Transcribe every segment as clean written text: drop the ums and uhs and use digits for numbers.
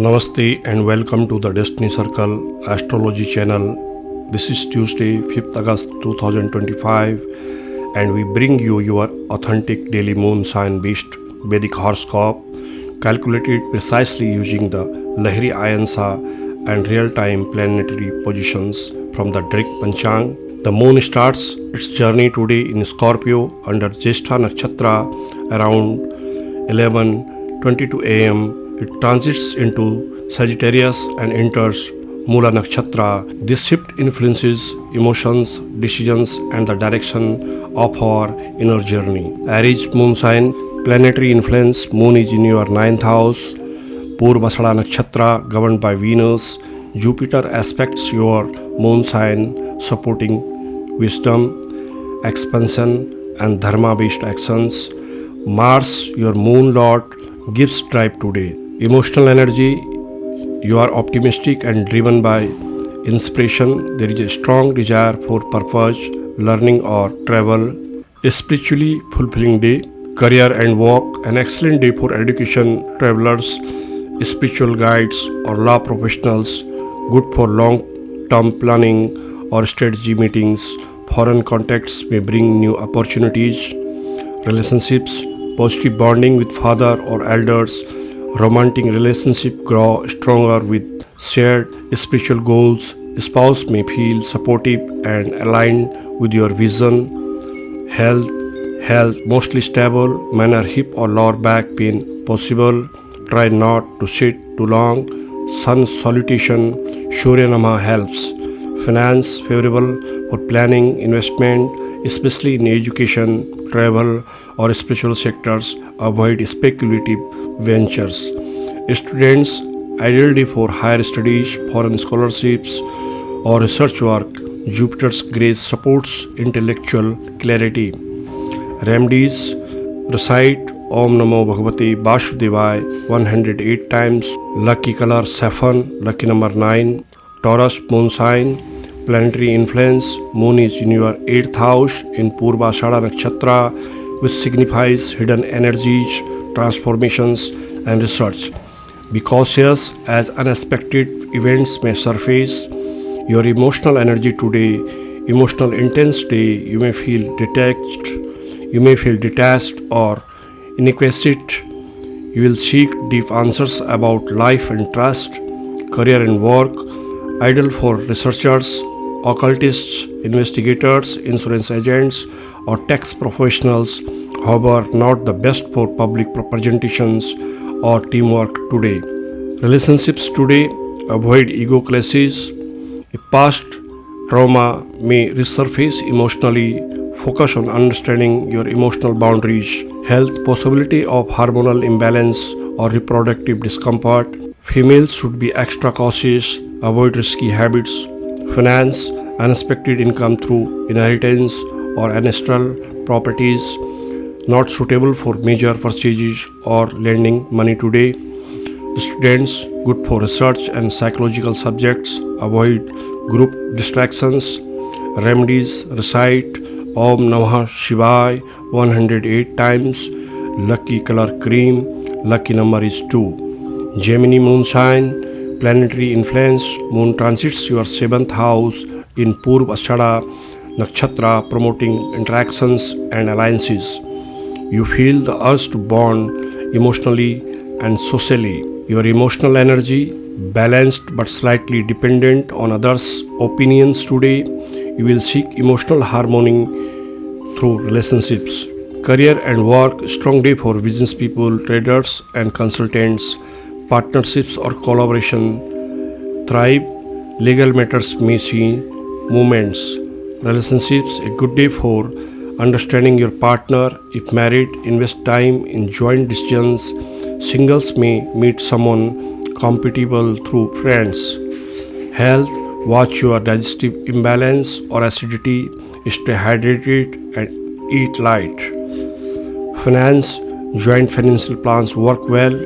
Namaste and welcome to the Destiny Circle Astrology channel. This is Tuesday, 5th August 2025, and we bring you your authentic daily moon sign based Vedic horoscope calculated precisely using the Lahiri Ayansa and real-time planetary positions from the Drik Panchang. The moon starts its journey today in Scorpio under Jyeshtha Nakshatra around 11:22 am. It transits into Sagittarius and enters Mula Nakshatra. This shift influences emotions, decisions, and the direction of our inner journey. Aries moon sign, planetary influence. Moon is in your 9th house. Purvashada Nakshatra governed by Venus. Jupiter aspects your moon sign, supporting wisdom, expansion, and dharma-based actions. Mars, your moon lord, gives drive today. Emotional energy, you are optimistic and driven by inspiration. There is a strong desire for purpose, learning or travel. A spiritually fulfilling day. Career and work, an excellent day for education, travelers, spiritual guides or law professionals. Good for long-term planning or strategy meetings. Foreign contacts may bring new opportunities. Relationships, positive bonding with father or elders. Romantic relationship grow stronger with shared spiritual goals. Spouse may feel supportive and aligned with your vision. Health mostly stable. Minor hip or lower back pain possible. Try not to sit too long. Sun salutation, Surya Namah helps. Finance favorable for planning, investment, especially in education, travel, or spiritual sectors. Avoid speculative ventures. Students, ideal day for higher studies, foreign scholarships, or research work. Jupiter's grace supports intellectual clarity. Remedies, recite Om Namo Bhagavate Vasudevaya 108 times. Lucky color saffron, lucky number 9. Taurus moon sign, planetary influence. Moon is in your 8th house in Purvashada Nakshatra, which signifies hidden energies, transformations, and research. Be cautious as unexpected events may surface. Your emotional energy today, emotional intense day, you may feel detached or inquisitive. You will seek deep answers about life and trust. Career and work, ideal for researchers, occultists, investigators, insurance agents, or tax professionals. However, not the best for public presentations or teamwork today. Relationships today, avoid ego clashes. A past trauma may resurface emotionally. Focus on understanding your emotional boundaries. Health, possibility of hormonal imbalance or reproductive discomfort. Females should be extra cautious. Avoid risky habits. Finance, unexpected income through inheritance or ancestral properties. Not suitable for major purchases or lending money today. Students, good for research and psychological subjects. Avoid group distractions. Remedies, recite Om Namah Shivaya 108 times. Lucky color cream, lucky number is 2. Gemini moon sign, planetary influence. Moon transits your 7th house in Purvashada Nakshatra, promoting interactions and alliances. You feel the urge to bond emotionally and socially. Your emotional energy, balanced but slightly dependent on others' opinions today. You will seek emotional harmony through relationships. Career and work, strong day for business people, traders, and consultants. Partnerships or collaboration thrive. Legal matters may see movements. Relationships, a good day for understanding your partner. If married, invest time in joint decisions. Singles may meet someone compatible through friends. Health, watch your digestive imbalance or acidity. Stay hydrated and eat light. Finance, joint financial plans work well.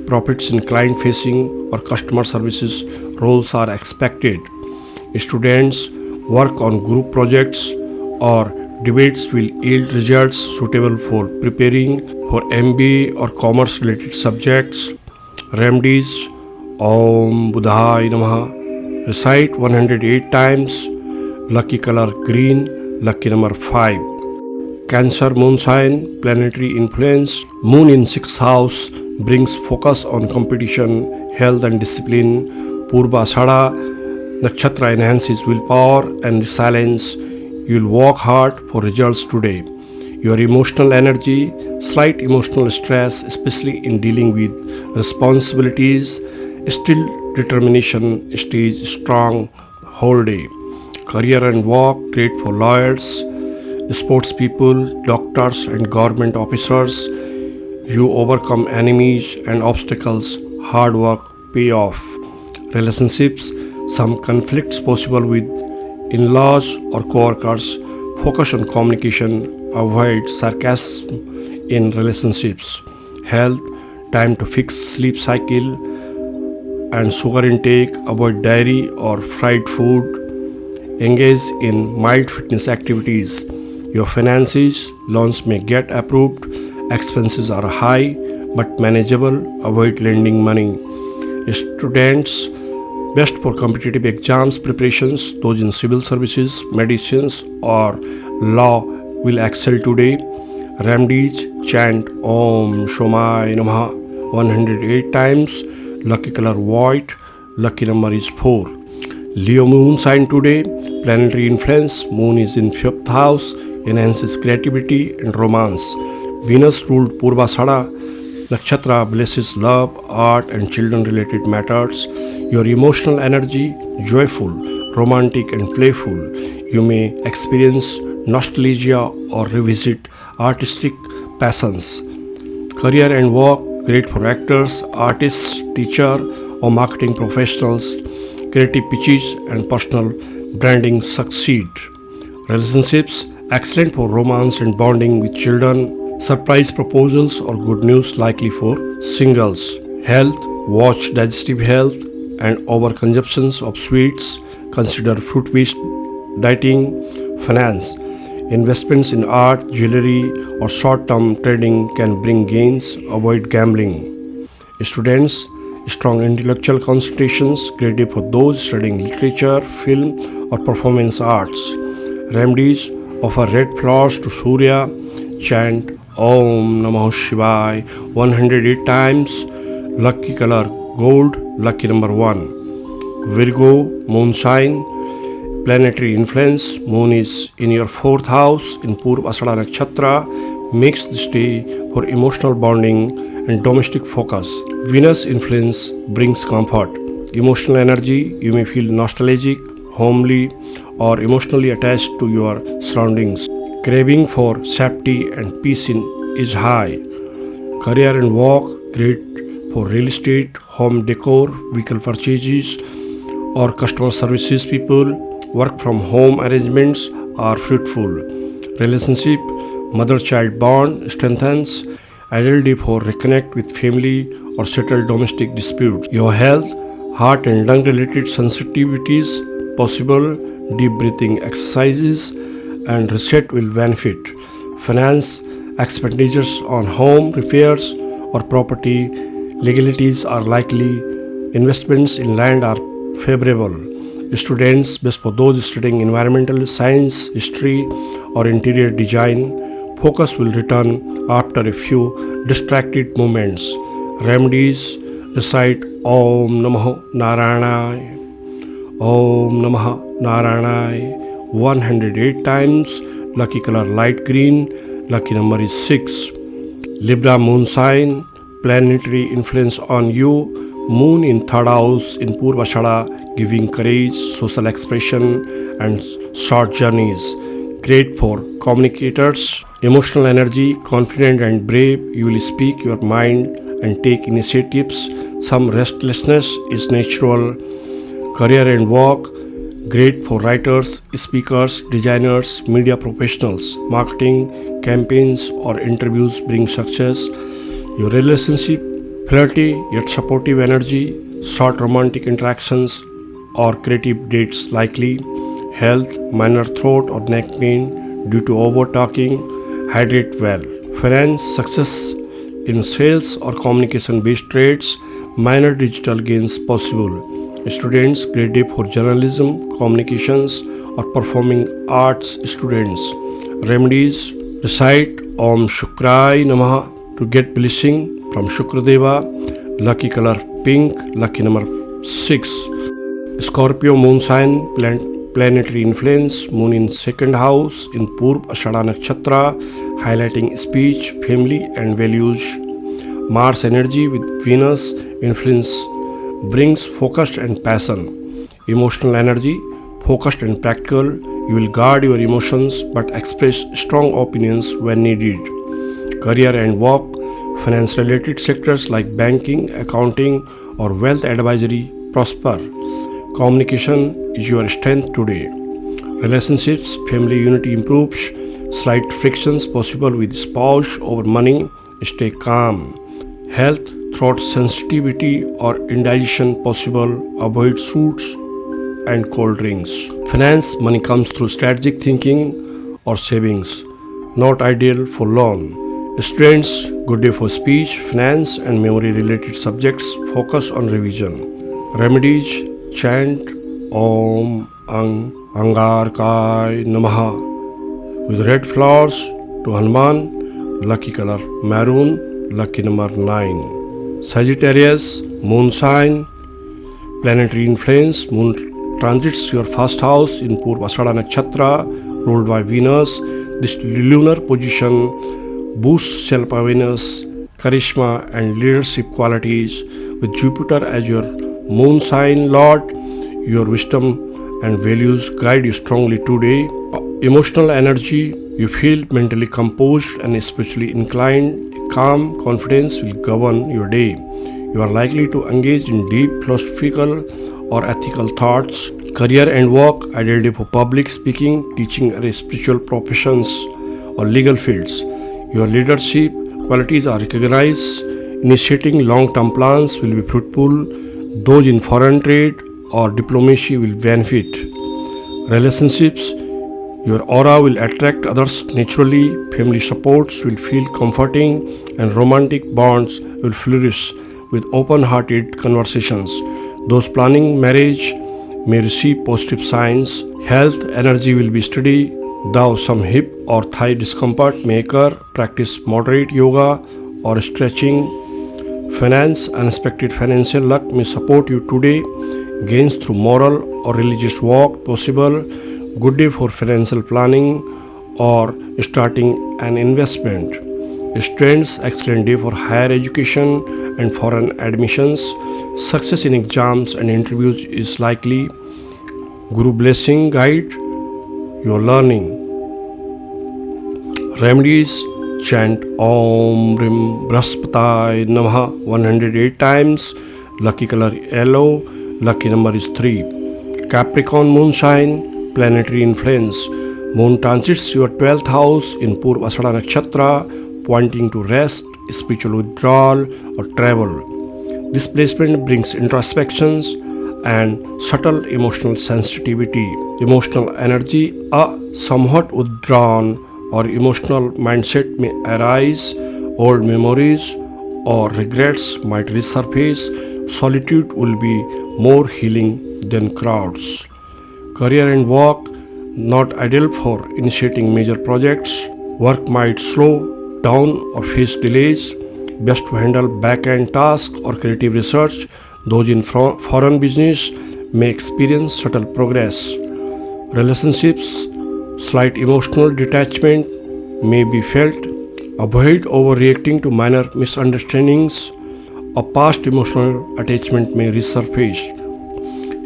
Profits in client-facing or customer services roles are expected. Students, work on group projects or debates will yield results suitable for preparing for MBA or commerce related subjects. Remedies, Om Budhaya Namaha. Recite 108 times. Lucky color green. Lucky number 5. Cancer moon sign, planetary influence. Moon in 6th house brings focus on competition, health and discipline. Purva Sada Nakshatra enhances willpower and resilience. You will work hard for results today. Your emotional energy, slight emotional stress, especially in dealing with responsibilities, still determination stays strong whole day. Career and work great for lawyers, sports people, doctors, and government officers. You overcome enemies and obstacles. Hard work pay off. Relationships, some conflicts possible with in-laws or co-workers. Focus on communication. Avoid sarcasm in relationships. Health, time to fix sleep cycle and sugar intake. Avoid dairy or fried food. Engage in mild fitness activities. Your finances, loans may get approved. Expenses are high but manageable. Avoid lending money. Students, best for competitive exams preparations. Those in civil services, medicines, or law will excel today. Remedies, chant Om Shomai Namaha 108 times. Lucky color white. Lucky number is 4. Leo moon sign today. Planetary influence. Moon is in 5th house. Enhances creativity and romance. Venus ruled Purvasada Nakshatra blesses love, art, and children related matters. Your emotional energy, joyful, romantic, and playful. You may experience nostalgia or revisit artistic passions. Career and work great for actors, artists, teacher, or marketing professionals. Creative pitches and personal branding succeed. Relationships excellent for romance and bonding with children. Surprise proposals or good news likely for singles. Health, watch digestive health and overconsumptions of sweets. Consider fruit-based dieting. Finance, investments in art, jewelry, or short-term trading can bring gains. Avoid gambling. Students, strong intellectual concentrations, creative for those studying literature, film, or performance arts. Remedies, offer red flowers to Surya, chant Om Namah Shivaya 108 times. Lucky color gold, lucky number 1. Virgo, moon sign, planetary influence. Moon is in your 4th house in Purvasada Nakshatra, makes this day for emotional bonding and domestic focus. Venus influence brings comfort. Emotional energy, you may feel nostalgic, homely, or emotionally attached to your surroundings. Craving for safety and peace is high. Career and work great for real estate, home decor, vehicle purchases, or customer services people. Work from home arrangements are fruitful. Relationship, mother-child bond strengthens. Ideal day for reconnect with family or settle domestic disputes. Your health, heart and lung related sensitivities possible. Deep breathing exercises and reset will benefit. Finance, expenditures on home repairs or property legalities are likely. Investments in land are favorable. Students, best for those studying environmental science, history, or interior design. Focus will return after a few distracted moments. Remedies, recite Om Namah Narayana. Om Namah Narayana 108 times. Lucky color light green. Lucky number is 6. Libra moon sign, planetary influence on you. Moon in 3rd house in Purvashada, giving courage, social expression, and short journeys. Great for communicators. Emotional energy, confident and brave. You will speak your mind and take initiatives. Some restlessness is natural. Career and work great for writers, speakers, designers, media professionals. Marketing, campaigns, or interviews bring success. Your relationship, flirty yet supportive energy, short romantic interactions, or creative dates likely. Health, minor throat or neck pain due to over talking. Hydrate well. Finance, success in sales or communication based trades. Minor digital gains possible. Students grade day for journalism, communications, or performing arts students. Remedies: recite Om Shukrai Namaha to get blessing from Shukradeva. Lucky color pink, lucky number 6. Scorpio moon sign, planetary influence, moon in second house in Purv Ashada Nakshatra, highlighting speech, family, and values. Mars energy with Venus influence brings focus and passion. Emotional energy, focused and practical. You will guard your emotions but express strong opinions when needed. Career and work, finance related sectors like banking, accounting, or wealth advisory prosper. Communication is your strength today. Relationships, family unity improves. Slight frictions possible with spouse over money. Stay calm. Health, throat sensitivity or indigestion possible. Avoid sweets and cold drinks. Finance, money comes through strategic thinking or savings. Not ideal for loan. Students, good day for speech, finance and memory related subjects. Focus on revision. Remedies: chant Om Angarkai Namaha with red flowers to Hanuman. Lucky color maroon, lucky number 9. Sagittarius, moon sign, planetary influence, moon transits your first house in Purva Ashada Nakshatra, ruled by Venus. This lunar position boosts self-awareness, charisma and leadership qualities. With Jupiter as your moon sign lord, your wisdom and values guide you strongly today. Emotional energy, you feel mentally composed and especially inclined. Calm confidence will govern your day. You are likely to engage in deep philosophical or ethical thoughts. Career and work, ideal day for public speaking, teaching or spiritual professions or legal fields. Your leadership qualities are recognized. Initiating long-term plans will be fruitful. Those in foreign trade or diplomacy will benefit. Relationships, your aura will attract others naturally. Family supports will feel comforting and romantic bonds will flourish with open-hearted conversations. Those planning marriage may receive positive signs. Health, energy will be steady, though some hip or thigh discomfort may occur. Practice moderate yoga or stretching. Finance, unexpected financial luck may support you today. Gains through moral or religious work possible. Good day for financial planning or starting an investment. Students, excellent day for higher education and foreign admissions. Success in exams and interviews is likely. Guru blessing guide your learning. Remedies: chant Om Rim Brahspatai Namaha 108 times. Lucky color yellow. Lucky number is 3. Capricorn moon sign, planetary influence. Moon transits your 12th house in Purva Ashada Nakshatra, pointing to rest, spiritual withdrawal, or travel. This placement brings introspections and subtle emotional sensitivity. Emotional energy, a somewhat withdrawn or emotional mindset may arise. Old memories or regrets might resurface. Solitude will be more healing than crowds. Career and work, not ideal for initiating major projects. Work might slow down or face delays. Best to handle back-end tasks or creative research. Those in foreign business may experience subtle progress. Relationships, slight emotional detachment may be felt. Avoid overreacting to minor misunderstandings. A past emotional attachment may resurface.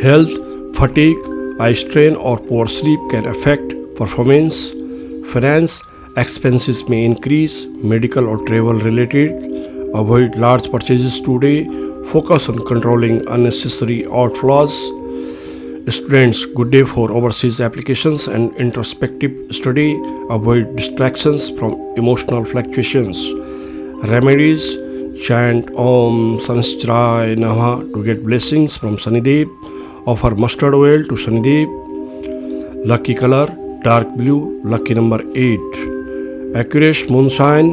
Health, fatigue, eye strain or poor sleep can affect performance. Finance, expenses may increase, medical or travel related. Avoid large purchases today. Focus on controlling unnecessary outflows. Students, good day for overseas applications and introspective study. Avoid distractions from emotional fluctuations. Remedies: chant Om Sanishcharaaya Namaha to get blessings from Shanidev. Offer mustard oil to Shanidev. Lucky color dark blue. Lucky number 8. Aquarius moon sign,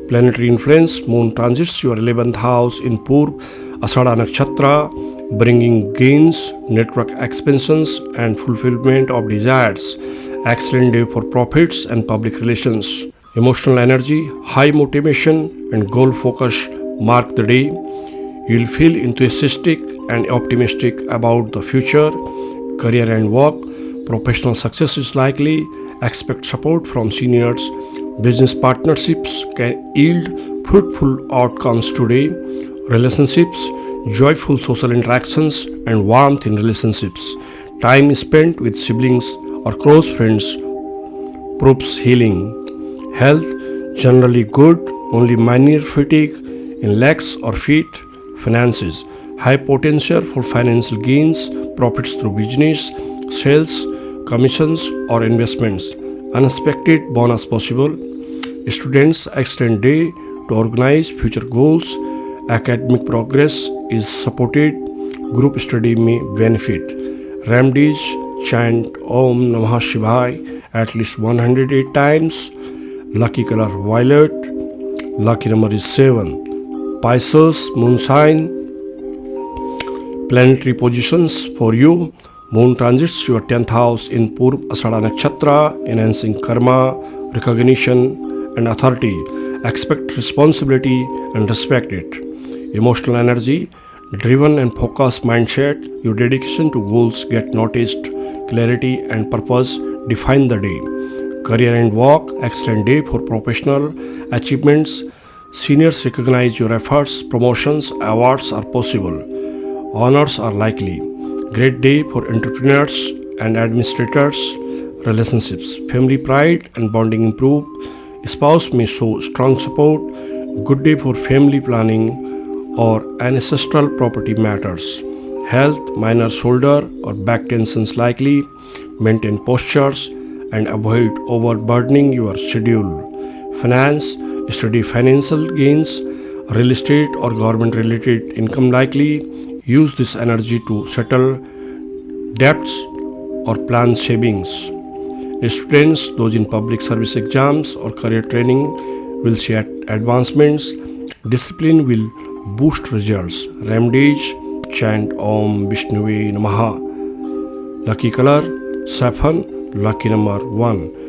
planetary influence. Moon transits your 11th house in Purv Asada Nakshatra, bringing gains, network expansions, and fulfillment of desires. Excellent day for profits and public relations. Emotional energy, high motivation, and goal focus mark the day. You'll feel enthusiastic and optimistic about the future, career and work. Professional success is likely. Expect support from seniors. Business partnerships can yield fruitful outcomes today. Relationships, joyful social interactions, and warmth in relationships. Time spent with siblings or close friends proves healing. Health, generally good, only minor fatigue in legs or feet. Finances, high potential for financial gains, profits through business, sales, commissions, or investments. Unexpected bonus possible. Students, excellent day to organize future goals. Academic progress is supported. Group study may benefit. Remedies, chant Om Namah Shivaya at least 108 times. Lucky color violet. Lucky number is 7. Pisces, moon sign. Planetary positions for you. Moon transits your 10th house in Purv Asada Nakshatra, enhancing karma, recognition, and authority. Expect responsibility and respect it. Emotional energy, driven and focused mindset, your dedication to goals get noticed. Clarity and purpose define the day. Career and work, excellent day for professional achievements. Seniors recognize your efforts, promotions, awards are possible. Honors are likely. Great day for entrepreneurs and administrators. Relationships, family pride and bonding improve. Spouse may show strong support. Good day for family planning or ancestral property matters. Health, minor shoulder or back tensions likely. Maintain postures and avoid overburdening your schedule. Finance, study financial gains. Real estate or government related income likely. Use this energy to settle debts or plan savings. Students, those in public service exams or career training will see advancements. Discipline will boost results. Remedies, chant Om Vishnuve Namaha. Lucky color, saffron. Lucky number 1.